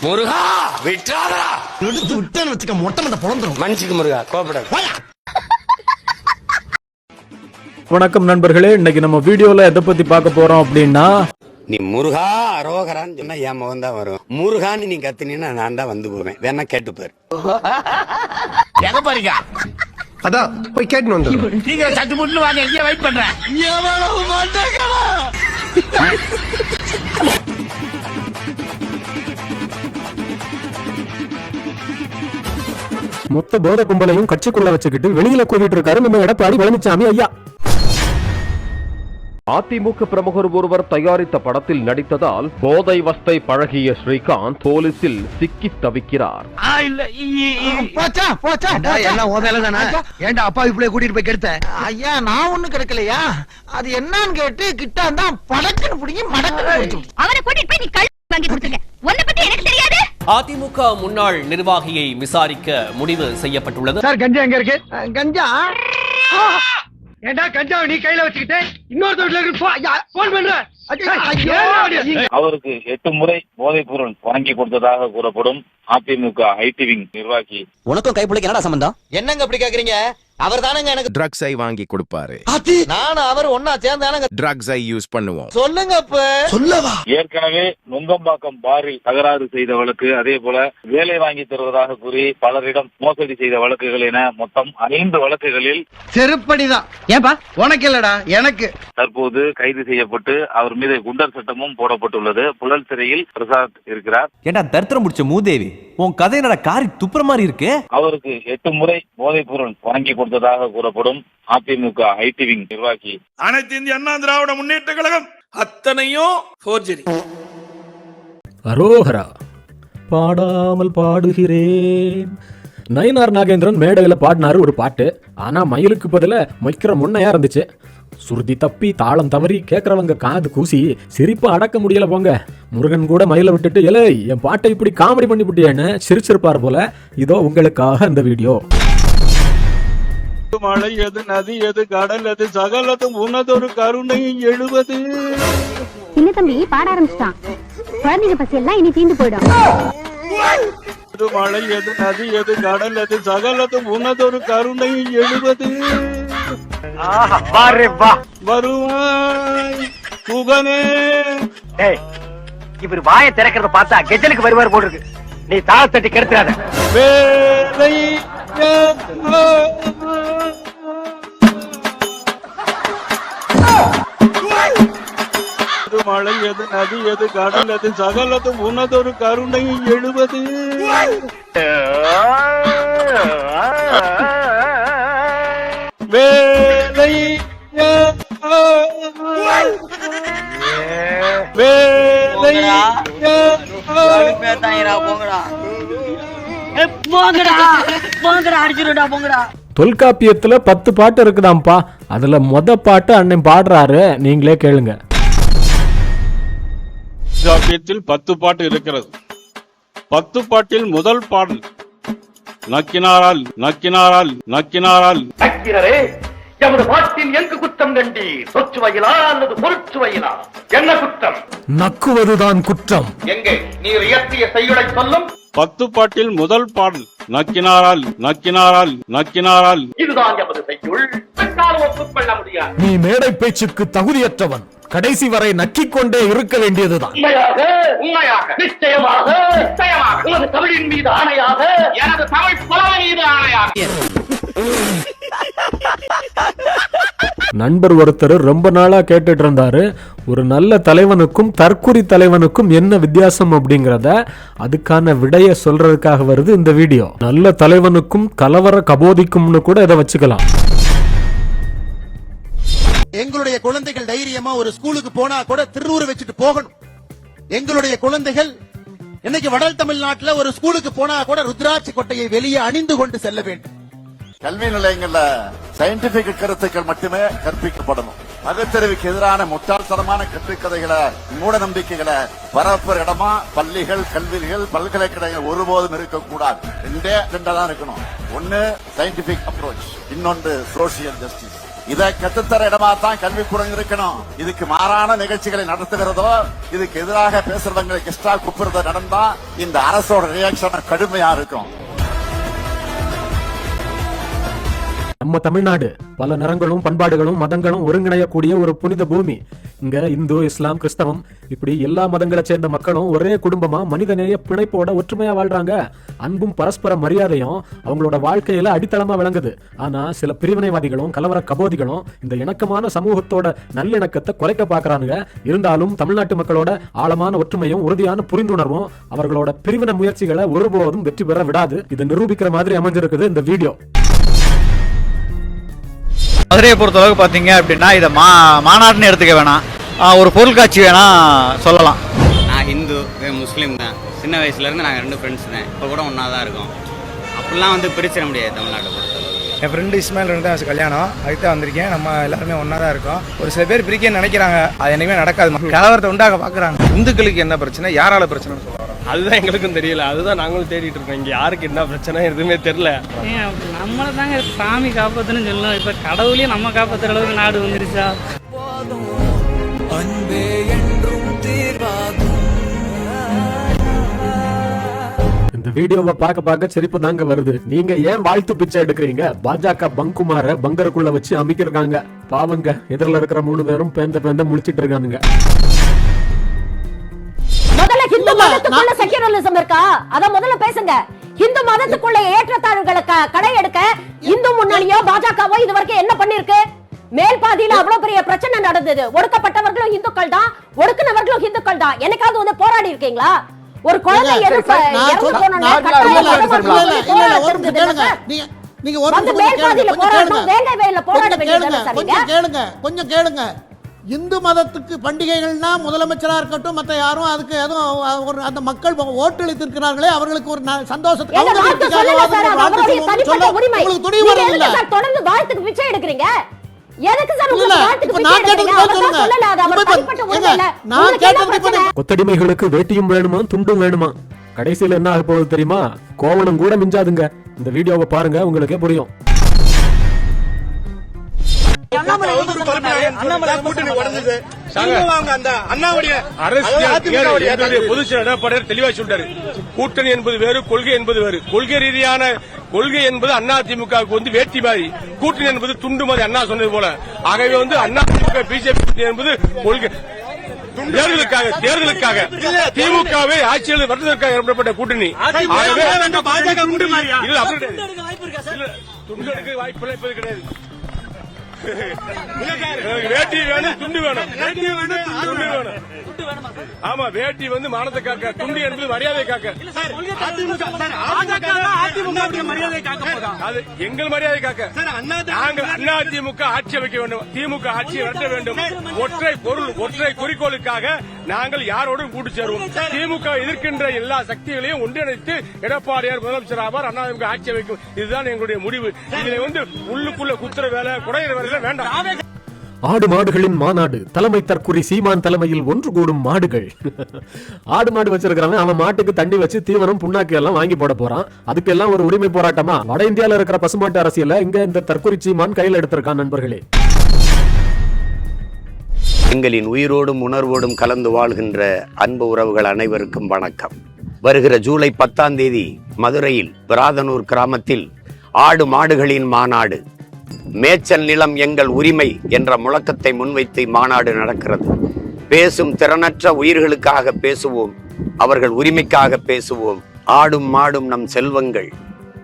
முருகா விட்டாதா எடுத்து விட்டேன்னு வச்சுக்க மொட்டை மட்ட பொழந்துரும். மன்னிச்சுக்கு முருகா, கோபப்படாத. வணக்கம் நண்பர்களே, இன்னைக்கு நம்ம வீடியோல எதை பத்தி பார்க்க போறோம் அப்படின்னா, நீ முருகா அரோகரான்னு சொன்னா என் முகம் தான் வரும். முருகான்னு நீ கத்துனீன்னா நான் தான் வந்து போவேன். வேணா கேட்டு பாரு. எங்க பாருங்க, அதான் போய் கேட்டு வந்து நீங்க சட்டு முட்டு வாங்க, எங்க வெயிட் பண்றேன். எவ்வளவு மாட்டேங்களா? மொத்த போத கும்பலையும் கட்சிக்குள்ள வச்சுக்கிட்டு வெளியில கூவிட்டு இருக்காரு நம்ம எடப்பாடி பழனிசாமி ஐயா. அதிமுக பிரமுகர் ஒருவர் தயாரித்த படத்தில் நடித்ததால் போதை வஸ்தை பழகிய ஸ்ரீகாந்த் போலீசில் சிக்கி தவிக்கிறார். ஏண்டா அப்பா இப்படியே கூட்டிட்டு போய் கெடுத்த? ஐயா நான் ஒண்ணு கிடைக்கலையா, அது என்னன்னு கேட்டு கிட்ட தான் படக்குன்னு பிடிங்கி மடக்கு அவனை கூட்டிட்டு போய் நீ கல் வாங்கி கொடுத்துருக்க. உன்னை பத்தி எனக்கு தெரியாது. அதிமுக முன்னாள் நிர்வாகியை விசாரிக்க முடிவு செய்யப்பட்டுள்ளது. சார் கஞ்சா எங்க இருக்கு? கஞ்சா ஏண்டா கஞ்சாவை நீ கையில வச்சுக்கிட்டு இன்னொருத்தர் போன் பண்ற? அவருக்கு 8 முறை போதைப் பொருள் வாங்கி கொடுத்ததாக கூறப்படும் அதிமுக ஐடி விங் நிர்வாகி. உனக்கும் கைப்புள்ளைக்கு என்னடா சம்பந்தம்? என்னங்க அப்படி கேக்குறீங்க? அவர் தானங்க எனக்கு ட்ரக்ஸை வாங்கி கொடுப்பாரு. நானும் அவர் ஒன்னா சேர்ந்தானங்க ட்ரக்ஸை யூஸ் பண்ணுவோம். சொல்லுங்க அப்ப. சொல்லவா? ஏற்கனவே நுங்கம்பாக்கம் பாரில் தகராறு செய்த வழக்கு, அதே போல வேலை வாங்கி தருவதாக கூறி பலரிடம் மோசடி செய்த வழக்குகள் என மொத்தம் 5 வழக்குகளில் செருப்படிதான். ஏன்பா உனக்கு இல்லடா எனக்கு. தற்போது கைது செய்யப்பட்டு அவர் மீது குண்டர் சட்டமும் போடப்பட்டுள்ளது. புழல் சிறையில் பிரசாத் இருக்கிறார். ஏண்டா தரித்திரம் முடிச்ச மூதேவி, உன் கதை என்னடா காரி துப்புற மாதிரி இருக்கு? அவருக்கு 8 முறை போதைப் பொருள் வாங்கி கொடுத்ததாக கூறப்படும் அதிமுக ஐடி விங் நிர்வாகி. அனைத்து இந்திய அண்ணா திராவிட முன்னேற்ற கழகம் அத்தனையும் ஃபோர்ஜரி. அரோகரா பாடாமல் பாடுகிறேன். நயினார் நாகேந்திரன் மேடையில பாடினாரு ஒரு பாட்டு. ஆனா மயிலுக்கு பதில மைக்கிற முன்னையா இருந்துச்சு. சுருதி தப்பி தாளம் தவறி கேட்கறவங்க காது கூசி சிரிப்பு அடக்க முடியல போங்க. முருகன் கூட மயில விட்டுட்டு எலை என் பாட்டை இப்படி காமெடி பண்ணி விட்டியேன்னு சிரிச்சிருப்பார் போல. இதோ உங்களுக்காக இந்த வீடியோ. மழை எது, நதி எது, கடல் எது, சகலதும் உனதொரு கருணை எழுவது. சின்ன தம்பி பாட ஆரம்பிச்சிட்டான். குழந்தைங்க பசி எல்லாம் இனி தீந்து போயிடும். மழை எது, நதி எது, கடல் எது, சகலதும் உனதொரு கருணை எழுவது. வருவாய் புகனே. இவர் வாயை திறக்கிறத பார்த்தா கெஜலுக்கு வருவார் போல் இருக்கு. நீ தாளத்தட்டி கெடுத்துறாத. வேலை மழை எது, நதி எது, கடல் எது, சகலதும் உனதொரு கருணை எழுவது. வேலை தொல்காப்பியத்துல 10 பாட்டு இருக்குதாம்பா. அதுல மொத பாட்டு அண்ணன் பாடுறாரு, நீங்களே கேளுங்க. தொல்காப்பியத்தில் 10 பாட்டு இருக்கிறது. 10 பாட்டில் முதல் பாடல் நக்கினாரால் நக்கினாரால் நக்கினாரால். நக்கினரே, எமது பாட்டில் எங்கு குற்றம் கண்டி? சொற்சுவையிலா அல்லது பொருட்சுவையிலா? என்ன குற்றம்? நக்குவதுதான் குற்றம். எங்கே நீர் இயற்றிய செய்யுளை சொல்லும். 10 பாட்டில் முதல் பாடல் நக்கினாரால் நக்கினாரால் நக்கினாரால். இதுதான் எமது செய்யுள். ஒப்புக்கொள்ள முடியாது. நீ மேடை பேச்சுக்கு தகுதியற்றவன். கடைசி வரை நக்கிக் கொண்டே இருக்க வேண்டியதுதான். உண்மையாக உண்மையாக நிச்சயமாக நிச்சயமாக உனது தமிழின் மீது ஆணையாக, எனது தமிழ் புலமை மீது ஆணையாக. நண்பர் ஒருத்தர் ரொம்ப நாளா கேட்டுட்டு இருந்தாரு, ஒரு நல்ல தலைவனுக்கும் தற்குறி தலைவனுக்கும் என்ன வித்தியாசம் அப்படிங்கறத. அதுக்கான விடைய சொல்றதுக்காக வருது இந்த வீடியோ. நல்ல தலைவனுக்கும் கலவர கபோதிக்கும்னு கூட இதை வச்சுக்கலாம். எங்களுடைய குழந்தைகள் தைரியமா ஒரு ஸ்கூலுக்கு போனா கூட திருநூறு வச்சுட்டு போகணும். எங்களுடைய குழந்தைகள் இன்னைக்கு வட தமிழ்நாட்டுல ஒரு ஸ்கூலுக்கு போனா கூட ருத்ராட்சி கொட்டையை வெளியே அணிந்து கொண்டு செல்ல வேண்டும். கல்வி நிலையங்கள்ல சயின்டிபிக் கருத்துக்கள் மட்டுமே கற்பிக்கப்படணும். பகுத்தறிவுக்கு எதிரான முட்டாள்தனமான கட்டுக்கதைகளை, மூட நம்பிக்கைகளை பரப்புற இடமா பள்ளிகள், கல்விகள், பல்கலைக்கழகங்கள் ஒருபோதும் இருக்கக்கூடாது. ரெண்டா தான் இருக்கணும். ஒன்னு சயின்டிபிக் அப்ரோச், இன்னொன்று சோசியல் ஜஸ்டிஸ். இதை கத்துத்தர இடமா தான் கல்விக்கூடம் இருக்கணும். இதுக்கு மாறான நிகழ்ச்சிகளை நடத்துகிறதோ, இதுக்கு எதிராக பேசுறவங்களுக்கு எக்ஸ்ட்ரா கூப்பிடுறதோ நடந்தா இந்த அரசோட ரியாக்ஷன் கடுமையா இருக்கும். நம்ம தமிழ்நாடு பல நிறங்களும் பண்பாடுகளும் மதங்களும் ஒருங்கிணையக்கூடிய ஒரு புனித பூமி. இங்க இந்து, இஸ்லாம், கிறிஸ்தவம் இப்படி எல்லா மதங்களை சேர்ந்த மக்களும் ஒரே குடும்பமா மனிதநேய பிணைப்போட ஒற்றுமையா வாழ்றாங்க. அன்பும் பரஸ்பர மரியாதையும் அவங்களோட வாழ்க்கையில அடித்தளமா விளங்குது. ஆனா சில பிரிவினைவாதிகளும் கலவர கபோதிகளும் இந்த இணக்கமான சமூகத்தோட நல்லிணக்கத்தை குறைக்க பாக்குறாங்க. இருந்தாலும் தமிழ்நாட்டு மக்களோட ஆழமான ஒற்றுமையும் உறுதியான புரிந்துணர்வும் அவர்களோட பிரிவினை முயற்சிகளை ஒருபோதும் வெற்றி பெற விடாது. இதை நிரூபிக்கிற மாதிரி அமைஞ்சிருக்குது இந்த வீடியோ. மதுரையை பொறுத்தளவுக்கு பார்த்தீங்க அப்படின்னா இதை மாநாடுன்னு எடுத்துக்க வேணாம், ஒரு பொருட்காட்சி வேணா சொல்லலாம். நான் ஹிந்து, முஸ்லீம் தான். சின்ன வயசுலேருந்து நாங்கள் 2 ஃப்ரெண்ட்ஸ் தான். இப்போ கூட ஒன்றா தான் இருக்கோம். அப்படிலாம் வந்து பிரிச்சிட முடியாது தமிழ்நாட்டை பொறுத்தளவுக்கு. என் ஃப்ரெண்டு இஸ்மாயில் தான் கல்யாணம், அதுக்கு தான் வந்திருக்கேன். நம்ம எல்லாருமே ஒன்றா தான் இருக்கோம். ஒரு சில பேர் பிரிக்க நினைக்கிறாங்க, அது என்னைக்குமே நடக்காது. கலவரத்தை உண்டாக பார்க்குறாங்க. இந்துக்களுக்கு என்ன பிரச்சனை, யாரால பிரச்சனைன்னு சொல்லுவாங்க, அதுதான் எங்களுக்கும் தெரியல. அதுதான் நாங்களும் தேடிட்டு இருக்கோம். இங்கே யாருக்கு என்ன பிரச்சனை எதுவுமே தெரியல. நம்மளை தாங்க சாமி காப்பாத்துன்னு சொல்லலாம். இப்போ கடவுளையே நம்ம காப்பாற்றுற அளவுக்கு நாடு வந்துருச்சா? இந்த வீடியோவை பார்க்க சிரிப்பு தாங்க வருது. நீங்க ஏன் வாழ்த்து பிச்சை எடுக்கிறீங்க? பாஜக பங்குமார பங்கருக்குள்ள வச்சு அமைக்கிறாங்க. பாவங்க, எதிரில் இருக்கிற 3 பேரும் பேந்த முடிச்சிட்டு இருக்கானுங்க. முதல்ல ஹிந்து மதத்துக்குள்ள செக்யூலரிசம் இருக்கா? அத முதல்ல பேசுங்க. ஹிந்து மதத்துக்குள்ள ஏற்றத்தாழ்வுகளை கடை எடுக்க இந்து முன்னணியோ பாஜகவோ இதுவரைக்கும் என்ன பண்ணிருக்கு? மேல் பாதியில அவ்வளவு பெரிய பிரச்சனை நடந்தது. ஒடுக்கப்பட்டவர்களும் இந்துக்கள் தான், ஒடுக்குனவர்களும் இந்துக்கள் தான். என்னைக்காவது வந்து போராடி இருக்கீங்களா? ஒரு குழந்தை கொஞ்சம் கேளுங்க. இந்து மதத்துக்கு பண்டிகைகள்னா முதலமைச்சரா இருக்கட்டும் மற்ற யாரும் அதுக்கு எதுவும் அந்த மக்கள் ஓட்டளித்திருக்கிறார்களே அவர்களுக்கு ஒரு சந்தோஷத்தை தொடர்ந்து வாழ்த்துக்கு பிச்சை எடுக்கிறீங்க. கொத்தடிமைகளுக்கு வேட்டியும் வேணுமா துண்டும் வேணுமா? கடைசியில் என்ன ஆக போகுது தெரியுமா? கோவணம் கூட மிஞ்சாதுங்க. இந்த வீடியோவை பாருங்க, உங்களுக்கே புரியும். தெளிவா சொல்றாரு, கூட்டணி என்பது வேறு, கொள்கை என்பது வேறு. கொள்கை ரீதியான கொள்கை என்பது அதிமுகவுக்கு வந்து வேட்டி மாதிரி, கூட்டணி என்பது துண்டு மாதிரி அண்ணா சொன்னது போல. ஆகவே வந்து அதிமுக பிஜேபி கூட்டணி என்பது கொள்கை தேர்தலுக்காக திமுகவை ஆட்சியில் வருவதற்காக ஏற்படப்பட்ட கூட்டணி. துண்டுக்கு வாய்ப்பு கிடையாது. வேட்டி வேணும், துண்டு வேணும். ஆமா, வேட்டி வந்து மானத்தை காக்க, துண்டு என்பது மரியாதை காக்க. அது எங்கள் மரியாதை காக்க. நாங்கள் அதிமுக ஆட்சி அமைக்க வேண்டும், திமுக ஆட்சியை நடத்த வேண்டும். ஒற்றை பொருள், ஒற்றை குறிக்கோளுக்காக நாங்கள் யாரோடும் கூட்டு சேருவோம். திமுக எதிர்க்கின்ற எல்லா சக்திகளையும் ஒன்றிணைத்து எடப்பாடியார் முதலமைச்சர் ஆவார், அதிமுக ஆட்சி அமைக்கும். இதுதான் எங்களுடைய முடிவு. இதில் வந்து உள்ளுக்குள்ள குத்துற வேலை, குடையிற வேலை வேண்டாம். ஆடு மாடுகளின் மாநாடு, தலைமை தற்குறி சீமான் தலைமையில் ஒன்று கூடும் மாடுகள். ஆடு மாடு வச்சிருக்கிறவன் அவன் மாட்டுக்கு தண்ணி வச்சு தீவனம் புண்ணாக்கு எல்லாம் வாங்கி போட போறான். அதுக்கெல்லாம் ஒரு உரிமை போராட்டமா? வட இந்தியால இருக்கிற பசுமாட்டு அரசியல இங்க இந்த தற்குறி சீமான் கையில் எடுத்திருக்கான். நண்பர்களே, எங்களின் உயிரோடும் உணர்வோடும் கலந்து வாழ்கின்ற அன்பு உறவுகள் அனைவருக்கும் வணக்கம். வருகிற ஜூலை 10ஆம் தேதி மதுரையில் விராதனூர் கிராமத்தில் ஆடு மாடுகளின் மாநாடு, மேய்ச்சல் நிலம் எங்கள் உரிமை என்ற முழக்கத்தை முன்வைத்து மாநாடு நடக்கிறது. பேசும் திறனற்ற உயிர்களுக்காக பேசுவோம், அவர்கள் உரிமைக்காக பேசுவோம். ஆடும் மாடும் நம் செல்வங்கள்,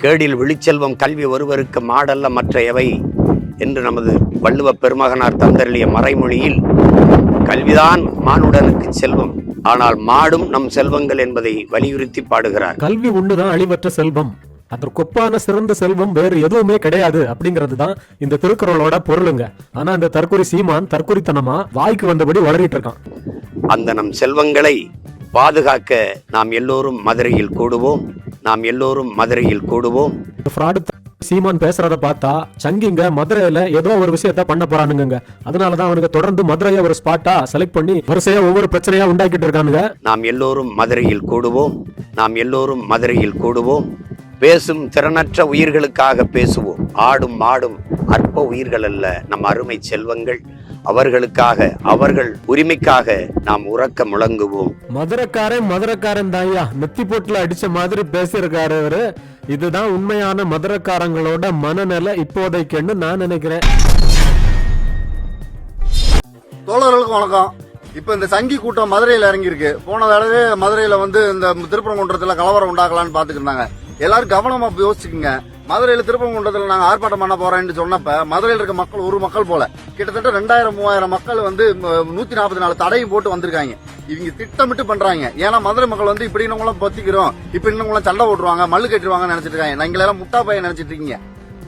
கேடில் விழிச்செல்வம் கல்வி ஒருவருக்கு மாடல்ல மற்ற எவை என்று நமது வள்ளுவ பெருமகனார் தந்தருளிய மறைமொழியில் கல்விதான் மானுடனுக்கு செல்வம், ஆனால் மாடும் நம் செல்வங்கள் என்பதை வலியுறுத்தி பாடுகிறார். கல்வி ஒண்ணுதான் அழிவற்ற செல்வம், அதற்கொப்பான சிறந்த செல்வம் வேறு எதுவுமே கிடையாது அப்படிங்கிறதுதான் இந்த திருக்குறளோட பொருளுங்க. ஆனா இந்த தற்குறி சீமான் தற்குறித்தனமா வாய்க்கு வந்தபடி வளரிட்டு இருக்கான். அந்த நம் செல்வங்களை பாதுகாக்க நாம் எல்லோரும் மதுரையில் கூடுவோம், நாம் எல்லோரும் மதுரையில் கூடுவோம். சீமான் பேசுறத பார்த்தா சங்கிங்க மதுரையில ஏதோ ஒரு விஷயத்த பண்ண போறானுங்க. அதனாலதான் அவனுக்கு தொடர்ந்து மதுரையை ஒரு ஸ்பாட்டா செலக்ட் பண்ணி வரிசையா ஒவ்வொரு பிரச்சனையா உண்டாக்கிட்டு இருக்கானுங்க. நாம் எல்லோரும் மதுரையில் கூடுவோம், நாம் எல்லோரும் மதுரையில் கூடுவோம். பேசும் திறனற்ற உயிர்களுக்காக பேசுவோம். ஆடும் மாடும் அற்ப உயிர்கள் அல்ல, நம் அருமை செல்வங்கள். அவர்களுக்காக, அவர்கள் உரிமைக்காக நாம் உறக்க முழங்குவோம். மதுரக்காரன் தாயா நெத்தி போட்டுல அடிச்ச மாதிரி பேசியிருக்காரு அவரு. இதுதான் உண்மையான மதுரக்காரங்களோட மனநிலை இப்போதைக்குன்னு நான் நினைக்கிறேன். தோழர்களுக்கு வணக்கம். இப்ப இந்த சங்கி கூட்டம் மதுரையில இறங்கி இருக்கு. போன தடவை மதுரையில இந்த திருப்பரங்குன்றத்துல கலவரம் உண்டாக்கலான்னு பாத்துக்கிட்டு இருந்தாங்க. எல்லாரும் கவனமா யோசிச்சுக்குங்க. மதுரையில திருப்பரங்குன்றத்துல நாங்க ஆர்ப்பாட்டம் பண்ண போறேன்னு சொன்னப்ப மதுரையில இருக்க மக்கள் ஒரு மக்கள் போல கிட்டத்தட்ட 2000-3000 மக்கள் 144 தடையும் போட்டு வந்திருக்காங்க. இவங்க திட்டமிட்டு பண்றாங்க. ஏன்னா மதுரை மக்கள் இப்படி இன்னும் பத்திக்கிறோம், இப்ப இன்னும் சண்டை போட்டுருவாங்க, மல்லு கட்டிடுவாங்கன்னு நினைச்சிட்டு இருக்காங்க. நீங்க எல்லாம் முட்டா பையன் நினைச்சிட்டு இருக்கீங்க.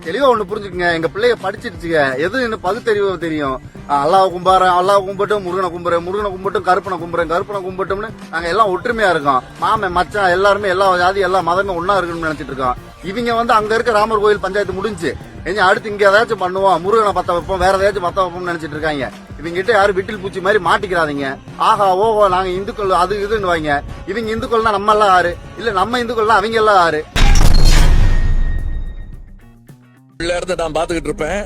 தெளிவா ஒண்ணு புரிஞ்சுக்குங்க, எங்க பிள்ளைய படிச்சிருச்சுங்க, எது இன்னும் பகுத்தறிவு தெரியும். அல்லாஹ் கும்பாரன், அல்லாஹ் கும்பிட்டும், முருகனை கும்புறேன், முருகனை கும்பிட்டும், கருப்பனை கும்புறேன், கருப்பனை கும்பிட்டும்னு நாங்க எல்லாம் ஒற்றுமையா இருக்கோம். மாமன் மச்சான் எல்லாருமே எல்லா ஜாதி எல்லா மதமே ஒன்னா இருக்குன்னு நினைச்சிட்டு இருக்கோம். இவங்க அங்க இருக்க ராமர் கோயில் பஞ்சாயத்து முடிஞ்சு அடுத்து இங்க ஏதாச்சும் பண்ணுவோம், முருகனை பத்த வைப்போம், வேற ஏதாச்சும் பத்த வைப்போம்னு நினைச்சிட்டு இருக்காங்க. இவங்க கிட்ட யாரும் விட்டில் பூச்சி மாதிரி மாட்டிக்கிறாதீங்க. ஆஹா ஓஹோ நாங்க இந்துக்கள் அது இதுன்னு வாங்க. இவங்க இந்துக்கள்னா நம்ம எல்லாம் யாரு, இல்ல நம்ம இந்துக்கள்னா அவங்க எல்லாம் யாரு? நான் பாத்துக்கிட்டு இருப்பேன்,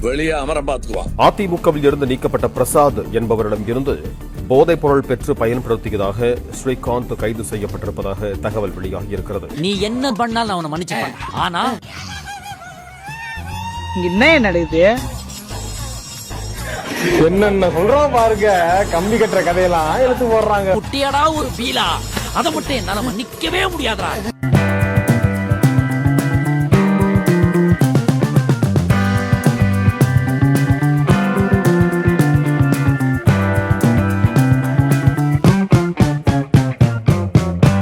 வெளியே அமரம் பாத்துக்குவான். அதிமுகவில் இருந்து நீக்கப்பட்ட பிரசாத் என்பவரிடம் இருந்து போதைப் பொருள் பெற்று பயன்படுத்தியதாக ஸ்ரீகாந்த் கைது செய்யப்பட்டிருப்பதாக தகவல் வெளியாகி இருக்கிறது. நீ என்ன பண்ணாலும் அவனை மன்னிச்சுப்பான். ஆனா என்ன நடக்குது? என்னென்ன சொல்றோம் பாருங்க. கம்பி கட்டுற கதையெல்லாம் எடுத்து போடுறாங்க. குட்டியடா ஒரு பீலா, அதை மட்டும் என்னால மன்னிக்கவே முடியாதா.